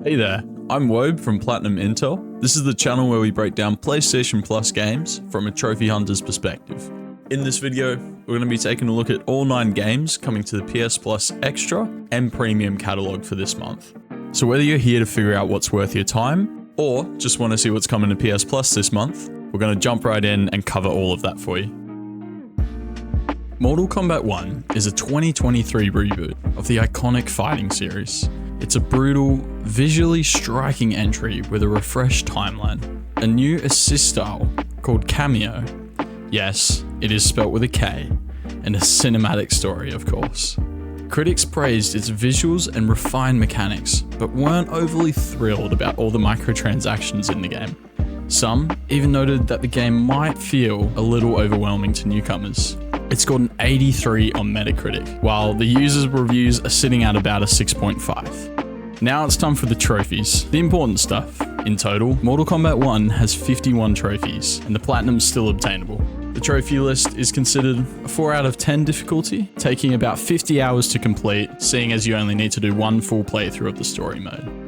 Hey there, I'm Wobbe from Platinum Intel. This is the channel where we break down PlayStation Plus games from a trophy hunter's perspective. In this video, we're going to be taking a look at all 9 games coming to the PS Plus Extra and Premium catalog for this month. So whether you're here to figure out what's worth your time, or just want to see what's coming to PS Plus this month, we're going to jump right in and cover all of that for you. Mortal Kombat 1 is a 2023 reboot of the iconic fighting series. It's a brutal, visually striking entry with a refreshed timeline, a new assist style called Cameo, yes, it is spelt with a K, and a cinematic story, of course. Critics praised its visuals and refined mechanics, but weren't overly thrilled about all the microtransactions in the game. Some even noted that the game might feel a little overwhelming to newcomers. It's got an 83 on Metacritic, while the users' reviews are sitting at about a 6.5. Now it's time for the trophies, the important stuff. In total, Mortal Kombat 1 has 51 trophies, and the Platinum's still obtainable. The trophy list is considered a 4 out of 10 difficulty, taking about 50 hours to complete, seeing as you only need to do one full playthrough of the story mode.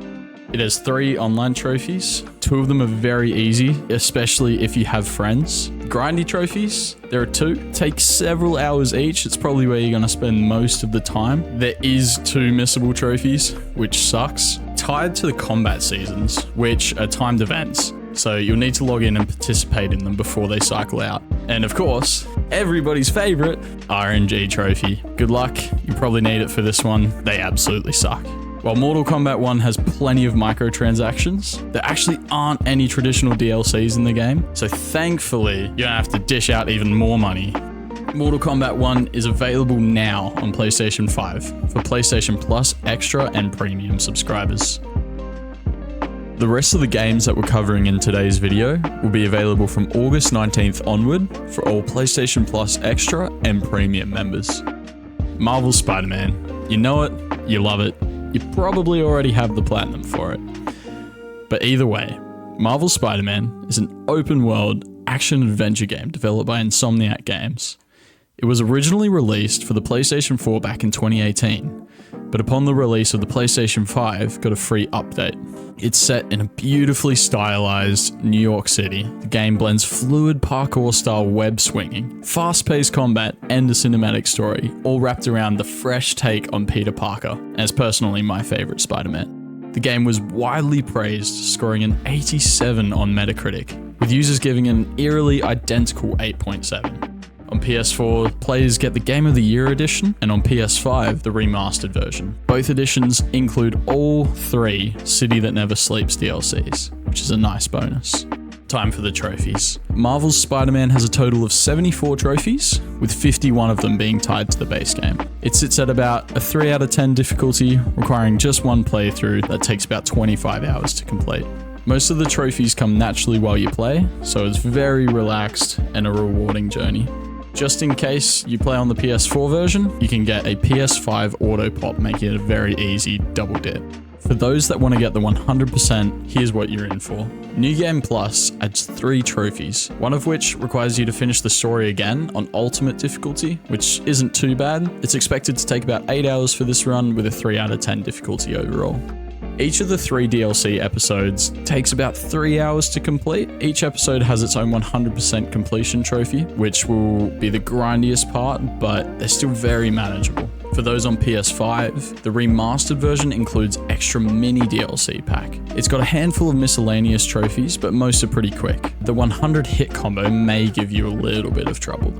It has 3 online trophies. 2 of them are very easy, especially if you have friends. Grindy trophies, there are 2. Take several hours each. It's probably where you're going to spend most of the time. There is 2 missable trophies, which sucks. Tied to the combat seasons, which are timed events. So you'll need to log in and participate in them before they cycle out. And of course, everybody's favorite, RNG trophy. Good luck. You probably need it for this one. They absolutely suck. While Mortal Kombat 1 has plenty of microtransactions, there actually aren't any traditional DLCs in the game, so thankfully, you don't have to dish out even more money. Mortal Kombat 1 is available now on PlayStation 5 for PlayStation Plus Extra and Premium subscribers. The rest of the games that we're covering in today's video will be available from August 19th onward for all PlayStation Plus Extra and Premium members. Marvel's Spider-Man. You know it, you love it. You probably already have the Platinum for it. But either way, Marvel's Spider-Man is an open-world action-adventure game developed by Insomniac Games. It was originally released for the PlayStation 4 back in 2018, but upon the release of the PlayStation 5, got a free update. It's set in a beautifully stylized New York City. The game blends fluid parkour-style web swinging, fast-paced combat, and a cinematic story, all wrapped around the fresh take on Peter Parker, as personally my favorite Spider-Man. The game was widely praised, scoring an 87 on Metacritic, with users giving it an eerily identical 8.7. On PS4, players get the Game of the Year edition, and on PS5, the remastered version. Both editions include all 3 City That Never Sleeps DLCs, which is a nice bonus. Time for the trophies. Marvel's Spider-Man has a total of 74 trophies, with 51 of them being tied to the base game. It sits at about a 3 out of 10 difficulty, requiring just one playthrough that takes about 25 hours to complete. Most of the trophies come naturally while you play, so it's very relaxed and a rewarding journey. Just in case you play on the PS4 version, you can get a PS5 auto pop, making it a very easy double dip. For those that want to get the 100%, here's what you're in for. New Game Plus adds 3 trophies, one of which requires you to finish the story again on ultimate difficulty, which isn't too bad. It's expected to take about 8 hours for this run with a 3 out of 10 difficulty overall. Each of the 3 DLC episodes takes about 3 hours to complete. Each episode has its own 100% completion trophy, which will be the grindiest part, but they're still very manageable. For those on PS5, the remastered version includes extra mini DLC pack. It's got a handful of miscellaneous trophies, but most are pretty quick. The 100 hit combo may give you a little bit of trouble.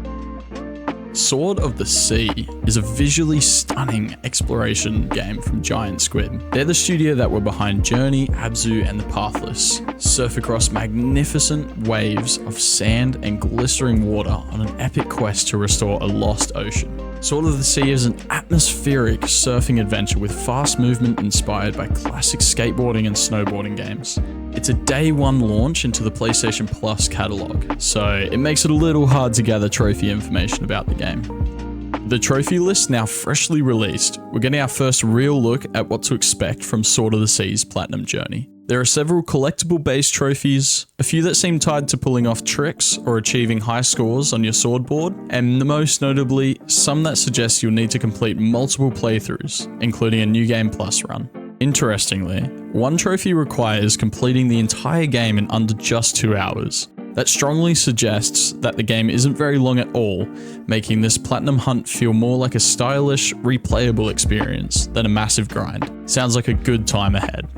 Sword of the Sea is a visually stunning exploration game from Giant Squid. They're the studio that were behind Journey, Abzu, and The Pathless. Surf across magnificent waves of sand and glistering water on an epic quest to restore a lost ocean. Sword of the Sea is an atmospheric surfing adventure with fast movement inspired by classic skateboarding and snowboarding games. It's a day 1 launch into the PlayStation Plus catalog, so it makes it a little hard to gather trophy information about the game. The trophy list now freshly released, we're getting our first real look at what to expect from Sword of the Sea's Platinum journey. There are several collectible-based trophies, a few that seem tied to pulling off tricks or achieving high scores on your sword board, and most notably, some that suggest you'll need to complete multiple playthroughs, including a New Game Plus run. Interestingly, one trophy requires completing the entire game in under just 2 hours. That strongly suggests that the game isn't very long at all, making this platinum hunt feel more like a stylish, replayable experience than a massive grind. Sounds like a good time ahead.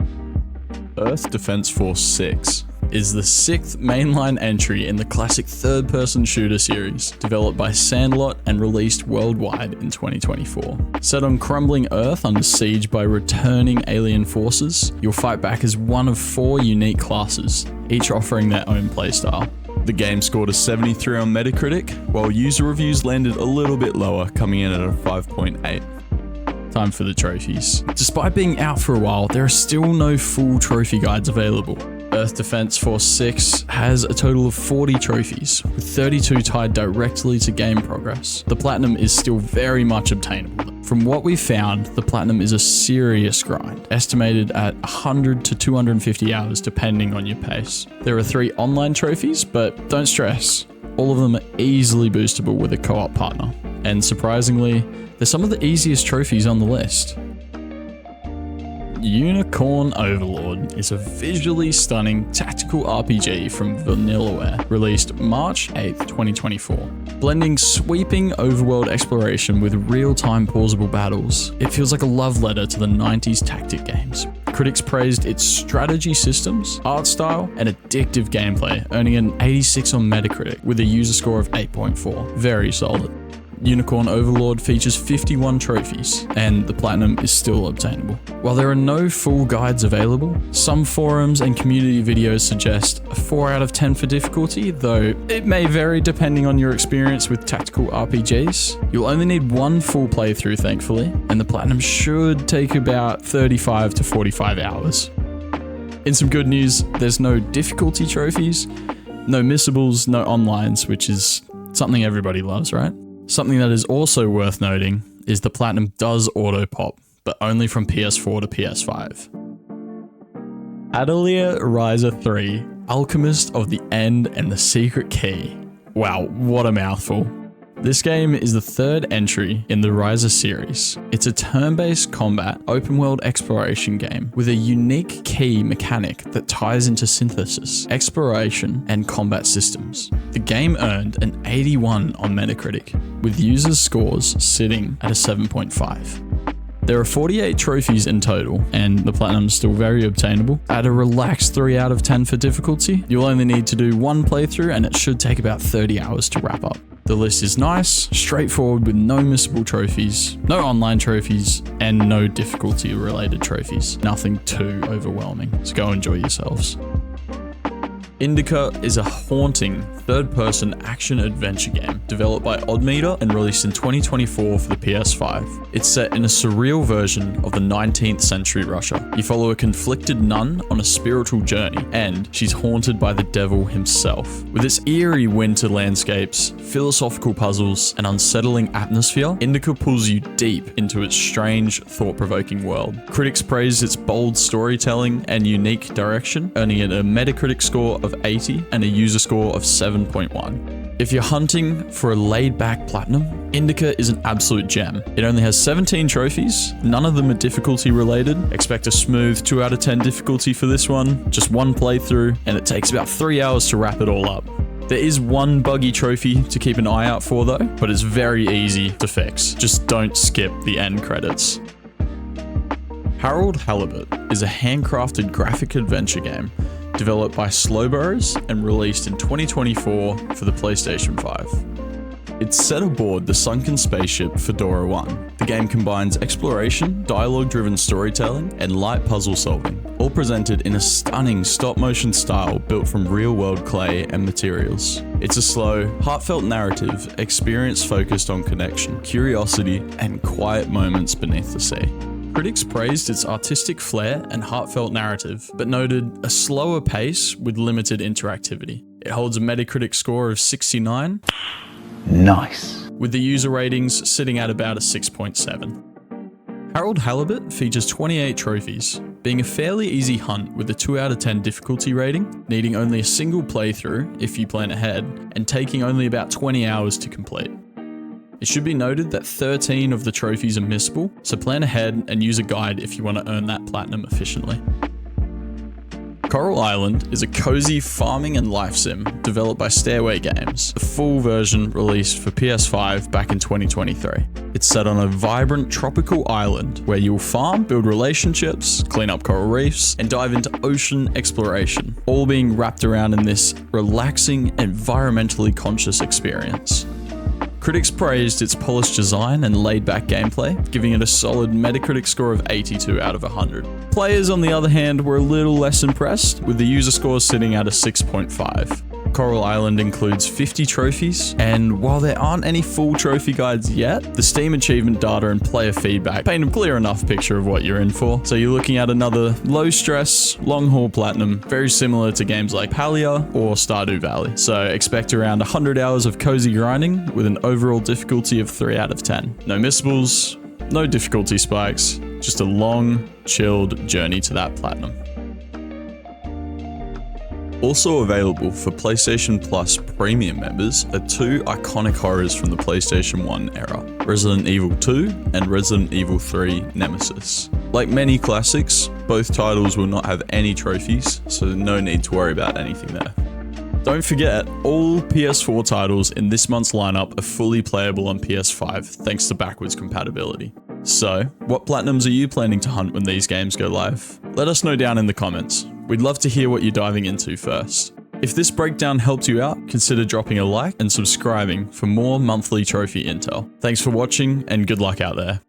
Earth Defense Force 6 is the 6th mainline entry in the classic third-person shooter series, developed by Sandlot and released worldwide in 2024. Set on crumbling Earth under siege by returning alien forces, you'll fight back as one of 4 unique classes, each offering their own playstyle. The game scored a 73 on Metacritic, while user reviews landed a little bit lower, coming in at a 5.8. Time for the trophies. Despite being out for a while, there are still no full trophy guides available. Earth Defense Force 6 has a total of 40 trophies, with 32 tied directly to game progress. The platinum is still very much obtainable. From what we've found, the platinum is a serious grind, estimated at 100 to 250 hours depending on your pace. There are 3 online trophies, but don't stress. All of them are easily boostable with a co-op partner. And surprisingly, they're some of the easiest trophies on the list. Unicorn Overlord is a visually stunning tactical RPG from Vanillaware, released March 8th, 2024. Blending sweeping overworld exploration with real-time pausable battles, it feels like a love letter to the 90s tactic games. Critics praised its strategy systems, art style, and addictive gameplay, earning an 86 on Metacritic with a user score of 8.4. Very solid. Unicorn Overlord features 51 trophies, and the platinum is still obtainable. While there are no full guides available, some forums and community videos suggest a 4 out of 10 for difficulty, though it may vary depending on your experience with tactical RPGs. You'll only need one full playthrough, thankfully, and the platinum should take about 35 to 45 hours. In some good news, there's no difficulty trophies, no missables, no onlines, which is something everybody loves, right? Something that is also worth noting is the platinum does auto-pop, but only from PS4 to PS5. Atelier Ryza 3, Alchemist of the End and the Secret Key. Wow, what a mouthful. This game is the 3rd entry in the Ryza series. It's a turn-based combat, open-world exploration game with a unique key mechanic that ties into synthesis, exploration, and combat systems. The game earned an 81 on Metacritic, with users' scores sitting at a 7.5. There are 48 trophies in total, and the platinum's still very obtainable. At a relaxed 3 out of 10 for difficulty, you'll only need to do one playthrough and it should take about 30 hours to wrap up. The list is nice, straightforward with no missable trophies, no online trophies, and no difficulty related trophies. Nothing too overwhelming, so go enjoy yourselves. Indika is a haunting third-person action-adventure game developed by Oddmeter and released in 2024 for the PS5. It's set in a surreal version of the 19th century Russia. You follow a conflicted nun on a spiritual journey, and she's haunted by the devil himself. With its eerie winter landscapes, philosophical puzzles, and unsettling atmosphere, Indika pulls you deep into its strange, thought-provoking world. Critics praised its bold storytelling and unique direction, earning it a Metacritic score of 80 and a user score of 7.1. If you're hunting for a laid-back platinum, Indika is an absolute gem. It only has 17 trophies, none of them are difficulty related. Expect a smooth 2 out of 10 difficulty for this one, just one playthrough, and it takes about 3 hours to wrap it all up. There is one buggy trophy to keep an eye out for though, but it's very easy to fix. Just don't skip the end credits. Halibut is a handcrafted graphic adventure game developed by LWobbe and released in 2024 for the PlayStation 5. It's set aboard the sunken spaceship Fedora 1. The game combines exploration, dialogue-driven storytelling, and light puzzle solving, all presented in a stunning stop-motion style built from real-world clay and materials. It's a slow, heartfelt narrative experience focused on connection, curiosity, and quiet moments beneath the sea. Critics praised its artistic flair and heartfelt narrative, but noted a slower pace with limited interactivity. It holds a Metacritic score of 69. Nice. With the user ratings sitting at about a 6.7. Halibut features 28 trophies, being a fairly easy hunt with a 2 out of 10 difficulty rating, needing only a single playthrough if you plan ahead, and taking only about 20 hours to complete. It should be noted that 13 of the trophies are missable, so plan ahead and use a guide if you want to earn that platinum efficiently. Coral Island is a cozy farming and life sim developed by Stairway Games, a full version released for PS5 back in 2023. It's set on a vibrant tropical island where you'll farm, build relationships, clean up coral reefs, and dive into ocean exploration, all being wrapped around in this relaxing, environmentally conscious experience. Critics praised its polished design and laid-back gameplay, giving it a solid Metacritic score of 82 out of 100. Players, on the other hand, were a little less impressed, with the user score sitting at a 6.5. Coral Island includes 50 trophies, and while there aren't any full trophy guides yet, the Steam achievement data and player feedback paint a clear enough picture of what you're in for. So you're looking at another low-stress, long-haul platinum, very similar to games like Atelier or Stardew Valley. So expect around 100 hours of cozy grinding with an overall difficulty of 3 out of 10. No missables, no difficulty spikes, just a long, chilled journey to that platinum. Also available for PlayStation Plus Premium members are 2 iconic horrors from the PlayStation 1 era, Resident Evil 2 and Resident Evil 3 Nemesis. Like many classics, both titles will not have any trophies, so no need to worry about anything there. Don't forget, all PS4 titles in this month's lineup are fully playable on PS5 thanks to backwards compatibility. So, what platinums are you planning to hunt when these games go live? Let us know down in the comments. We'd love to hear what you're diving into first. If this breakdown helped you out, consider dropping a like and subscribing for more monthly trophy intel. Thanks for watching and good luck out there.